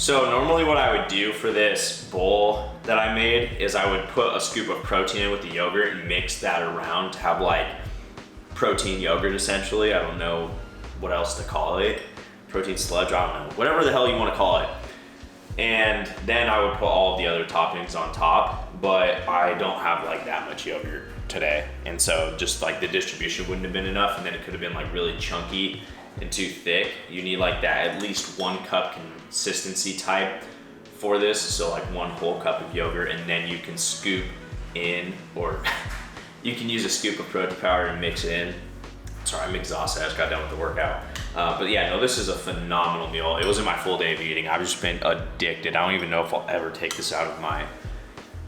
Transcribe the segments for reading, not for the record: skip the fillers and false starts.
So normally what I would do for this bowl that I made is I would put a scoop of protein in with the yogurt and mix that around to have like protein yogurt essentially. I don't know what else to call it. Protein sludge, I don't know. Whatever the hell you want to call it. And then I would put all of the other toppings on top, but I don't have like that much yogurt today. And so just like the distribution wouldn't have been enough, and then it could have been like really chunky and too thick. You need like that at least 1 cup consistency type for this. So like 1 whole cup of yogurt, and then you can scoop in, or you can use a scoop of protein powder and mix it in. Sorry, I'm exhausted, I just got done with the workout. But yeah, no, this is a phenomenal meal. It wasn't my full day of eating. I've just been addicted. I don't even know if I'll ever take this out of my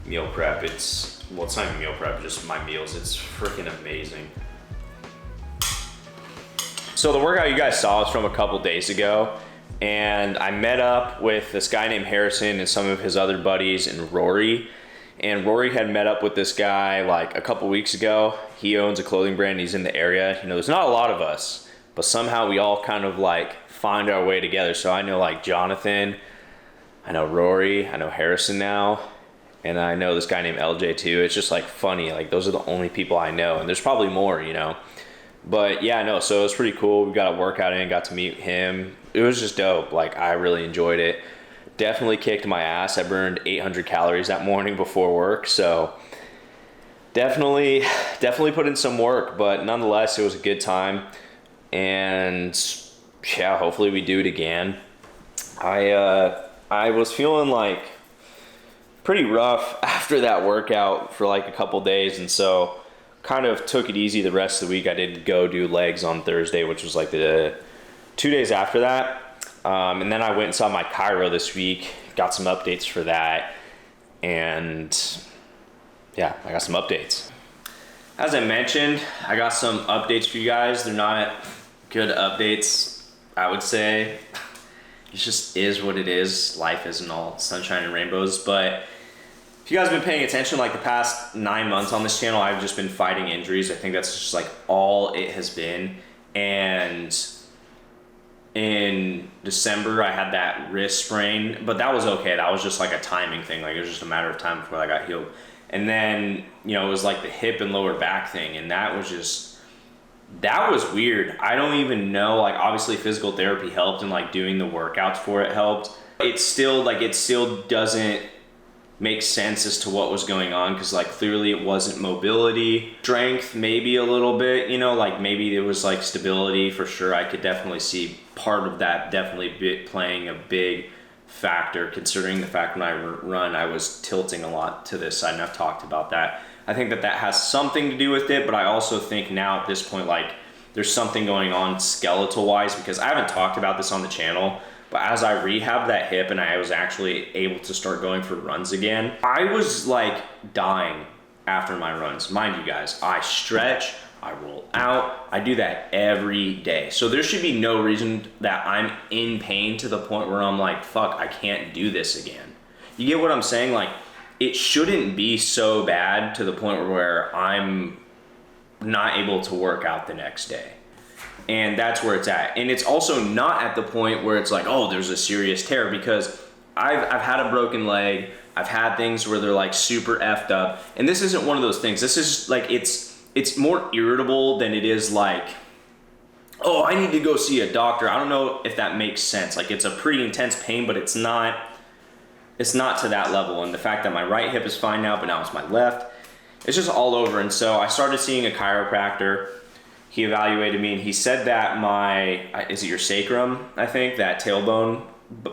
meal prep. Well, it's not even meal prep, just my meals. It's freaking amazing. So the workout you guys saw was from a couple days ago, and I met up with this guy named Harrison and some of his other buddies and Rory. And Rory had met up with this guy like a couple weeks ago. He owns a clothing brand, he's in the area. You know, there's not a lot of us, but somehow we all kind of like find our way together. So I know like Jonathan, I know Rory, I know Harrison now, and I know this guy named LJ too. It's just like funny, like those are the only people I know, and there's probably more, you know. But yeah, no, so it was pretty cool. We got a workout in, got to meet him. It was just dope. Like I really enjoyed it. Definitely kicked my ass. I burned 800 calories that morning before work, so definitely put in some work, but nonetheless, it was a good time. And yeah, hopefully we do it again. I was feeling like pretty rough after that workout for like a couple days, and so kind of took it easy the rest of the week. I did go do legs on Thursday, which was like the 2 days after that. And then I went and saw my chiro this week, got some updates for that, and yeah, I got some updates. As I mentioned, I got some updates for you guys. They're not good updates, I would say. It just is what it is. Life isn't all sunshine and rainbows, but if you guys have been paying attention like the past 9 months on this channel, I've just been fighting injuries. I think that's just like all it has been. And in December, I had that wrist sprain, but that was okay. That was just like a timing thing. Like it was just a matter of time before I got healed. And then, you know, it was like the hip and lower back thing. And that was weird. I don't even know, like obviously physical therapy helped and like doing the workouts for it helped. It still doesn't make sense as to what was going on, because like clearly it wasn't mobility. Strength maybe a little bit, you know, like maybe it was like stability for sure. I could definitely see part of that definitely playing a big factor, considering the fact when I run I was tilting a lot to this side, and I've talked about that. I think that has something to do with it, but I also think now at this point like there's something going on skeletal wise, because I haven't talked about this on the channel, but as I rehabbed that hip and I was actually able to start going for runs again, I was like dying after my runs. Mind you guys, I stretch, I roll out, I do that every day. So there should be no reason that I'm in pain to the point where I'm like, fuck, I can't do this again. You get what I'm saying? Like it shouldn't be so bad to the point where I'm not able to work out the next day. And that's where it's at. And it's also not at the point where it's like, oh, there's a serious tear, because I've had a broken leg. I've had things where they're like super effed up. And this isn't one of those things. This is like, it's more irritable than it is like, oh, I need to go see a doctor. I don't know if that makes sense. Like it's a pretty intense pain, but it's not to that level. And the fact that my right hip is fine now, but now it's my left, it's just all over. And so I started seeing a chiropractor. He evaluated me and he said that is it your sacrum? I think that tailbone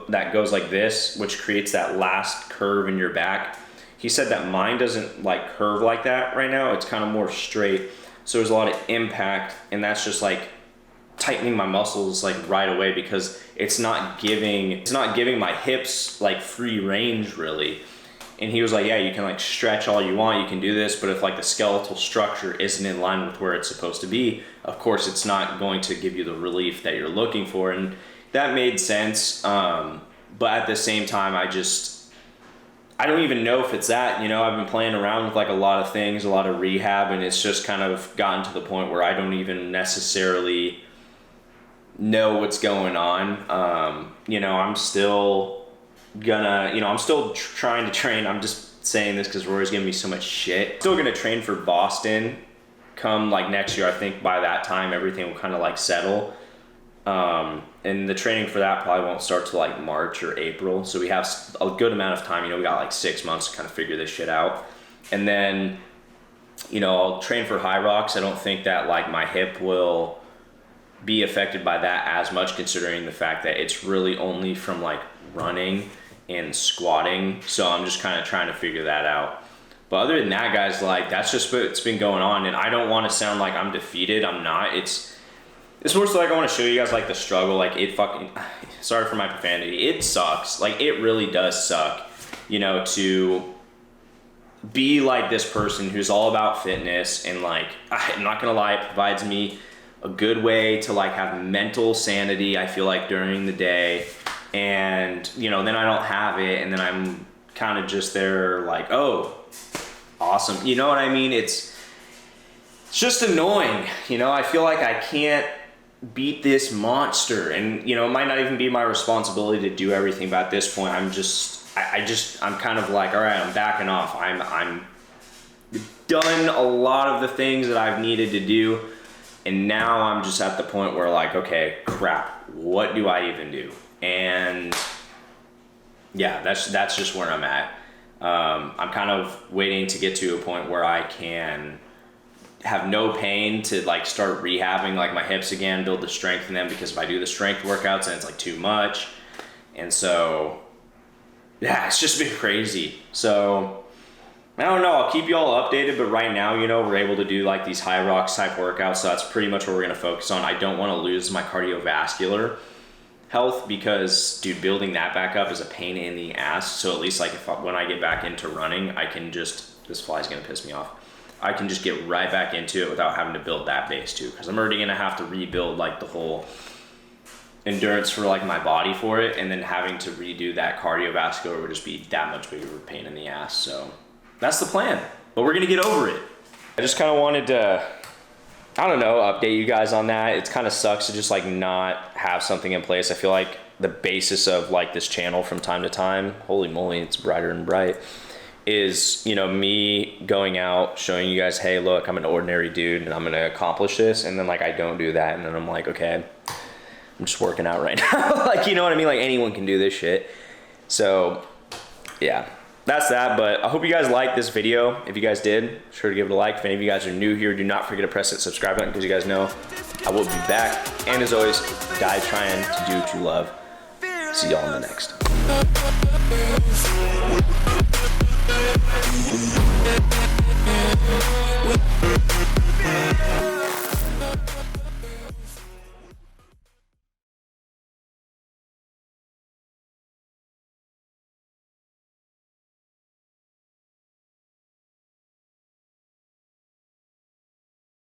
that goes like this, which creates that last curve in your back. He said that mine doesn't like curve like that right now. It's kind of more straight. So there's a lot of impact, and that's just like tightening my muscles like right away, because it's not giving my hips like free range really. And he was like, yeah, you can like stretch all you want, you can do this, but if like the skeletal structure isn't in line with where it's supposed to be, of course it's not going to give you the relief that you're looking for. And that made sense. But at the same time, I don't even know if it's that, you know. I've been playing around with like a lot of things, a lot of rehab, and it's just kind of gotten to the point where I don't even necessarily know what's going on. You know, I'm still gonna, you know, I'm still trying to train. I'm just saying this because Rory's giving me so much shit. Still gonna train for Boston come like next year. I think by that time everything will kind of like settle. And the training for that probably won't start till like March or April. So we have a good amount of time, you know, we got like 6 months to kind of figure this shit out. And then, you know, I'll train for Hyrox. I don't think that like my hip will be affected by that as much, considering the fact that it's really only from like running and squatting. So I'm just kind of trying to figure that out. But other than that, guys, like that's just what's been going on. And I don't want to sound like I'm defeated. I'm not. It's more so like I want to show you guys like the struggle. Like it fucking, sorry for my profanity. It sucks. Like it really does suck, you know, to be like this person who's all about fitness, and like, I'm not gonna lie, it provides me a good way to like have mental sanity, I feel like, during the day. And, you know, then I don't have it, and then I'm kind of just there like, oh, awesome. You know what I mean? It's just annoying. You know, I feel like I can't beat this monster, and, you know, it might not even be my responsibility to do everything, but at this point, I'm kind of like, all right, I'm backing off. I'm done a lot of the things that I've needed to do, and now I'm just at the point where like, okay, crap, what do I even do? And yeah, that's just where I'm at. I'm kind of waiting to get to a point where I can have no pain to like start rehabbing like my hips again, build the strength in them, because if I do the strength workouts then it's like too much. And so yeah, it's just been crazy. So I don't know, I'll keep you all updated, but right now, you know, we're able to do like these Hyrox type workouts, so that's pretty much what we're gonna focus on. I don't wanna lose my cardiovascular health, because dude, building that back up is a pain in the ass. So at least like when I get back into running, I can just, this fly's gonna piss me off, I can just get right back into it without having to build that base too, because I'm already gonna have to rebuild like the whole endurance for like my body for it, and then having to redo that cardiovascular would just be that much bigger of a pain in the ass. So that's the plan, but we're gonna get over it. I just kind of wanted to, I don't know, update you guys on that. It kind of sucks to just like not have something in place. I feel like the basis of like this channel from time to time, holy moly, it's brighter and bright, is, you know, me going out, showing you guys, hey, look, I'm an ordinary dude and I'm gonna accomplish this. And then like, I don't do that. And then I'm like, okay, I'm just working out right now. Like, you know what I mean? Like anyone can do this shit. So yeah, that's that. But I hope you guys liked this video. If you guys did, be sure to give it a like. If any of you guys are new here, do not forget to press that subscribe button, because you guys know I will be back. And as always, die trying to do what you love. See y'all in the next.